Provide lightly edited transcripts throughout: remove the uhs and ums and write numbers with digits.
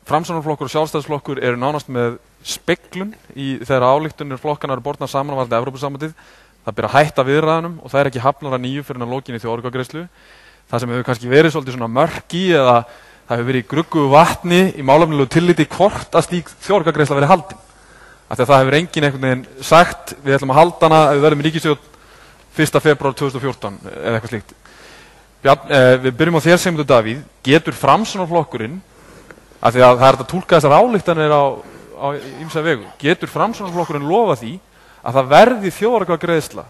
Framsóknarflokkur og Sjálfstæðisflokkur eru nánast með speglun þegar ályktanir flokkana eru bornar saman varðandi Evrópusambandið. Það ber að hætta viðræðunum og það er ekki hafnar að nýju fyrir að lokinni þjóðaratkvæðagreiðslu. Það sem hefur kannski verið svolítið svona mörk í eða það hefur verið í gruggugu vatni í málefnilegu tilliti hvort að slík þjóðaratkvæðagreiðsla verið haldin. Af því að það hefur enginn einhvern veginn sagt við ætlum að halda hana ef við verðum í ríkisstjórn 1. febrúar 2014 eða eitthvað slíkt. Við byrjum á þér Sigmundur Davíð, getur Framsóknarflokkurinn, af því að það er að túlka þessar ályktanir á ýmsa vegu, getur Framsóknarflokkurinn lofa því að það verði þjóðaratkvæðagreiðsla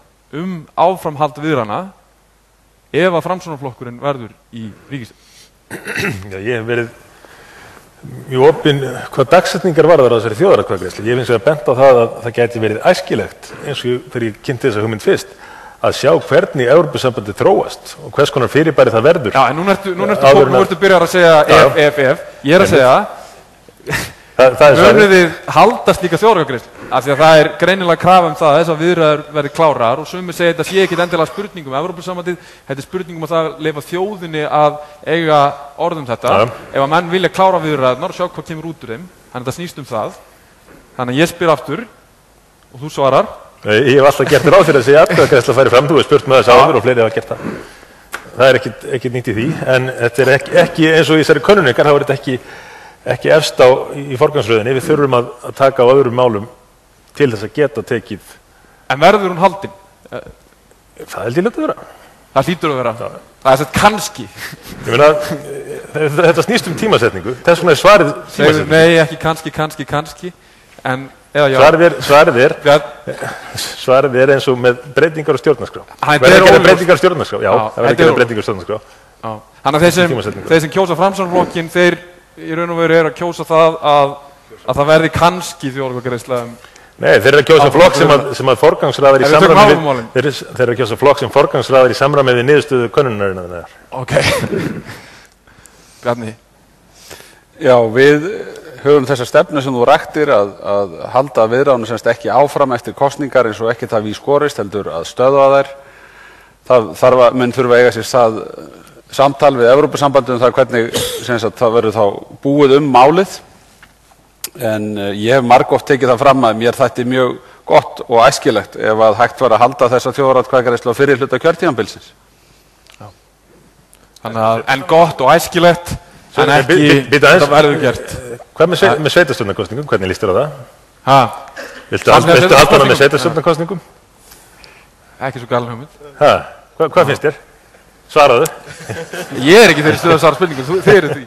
áframhald viðræðna ef að Framsóknarflokkurinn verður í ríkisstjórn? Já, ég hef verið mjög opinn hvað dagsetningar varðar á þessari þjóðaratkvæðagreiðslu. Ég hef hins vegar bent á það að það gæti verið æskilegt eins og þegar ég kynnti þessa hugmynd fyrst að sjá hvernig Evrópusambandið þróast og hvers konar fyrirbæri það verður. Já, en nú ertu byrjar að segja ef. Ég er að segja munið þið halda slíka þjóðaratkvæðagreiðslu af því að það er greinilega krafa það að þessar viðræður verði klárar og sumir segja þetta sé ekkit endilega spurning Evrópusambandið, þetta er spurning að það leyfa þjóðinni að eiga orð þetta. Ef að menn vilja klára viðræðurnar og sjá hvað kemur út úr þeim, þannig að það snýst það. Þannig að ég spyr aftur og þú svarar. Ég hef alltaf gert ráð fyrir að segja atkvæðagreiðsla færi fram, þú hefur spurt með þess áður og fleiri hafa gert það. Það er ekkit nýtt í því, en þetta er ekki eins og í þessari könnuningar, þá er þetta ekki efst í forgangsröðinni. Við þurfum að taka á öðrum málum til þess að geta tekið. En verður hún haldin? Það held ég að vera. Það hlýtur að vera. Það er sett kannski. Ég meina, þetta snýst tímasetningu. Þess vegna er svarið tímasetningu. Nei, ekki kannski. En Svarið er eins og með breytingar á stjórnarskrá. Verður ekki breytingar á stjórnarskrá? Já, það verður ekki breytingar á stjórnarskrá. Þannig að þeir sem kjósa Framsóknarflokkinn, þeir í raun og veru eru að kjósa það að það verði kannski þjóðaratkvæðagreiðsla. Nei, þeir eru að kjósa flokk sem að forgangsraðar í samræmi við niðurstöðu könnunarinnar. Ok. Bjarni. Já, við höfum þessa stefnu sem þú raktir að halda viðræðunum semst ekki áfram eftir kosningar eins og ekki það við skorist heldur að stöðva þær. Það menn þurfa að eiga sér samtal við Evrópusambandið það hvernig það verður þá búið málið. En ég hef margoft tekið það fram að mér þætti mjög gott og æskilegt ef að hægt var að halda þessa þjóðaratkvæðagreiðslu á fyrri hluta kjörtímabilsins. En gott og æskilegt, en ekki það verður gert. Hvað með sveitarstjórnarkosningum? Hvernig líst þér á það? Viltu halda hana með sveitarstjórnarkosningum? Ekki svo galin hugmynd. Hvað finnst þér? Svaraðu. Ég er ekki þeirri stöðu að svara spurningum, þið eru því.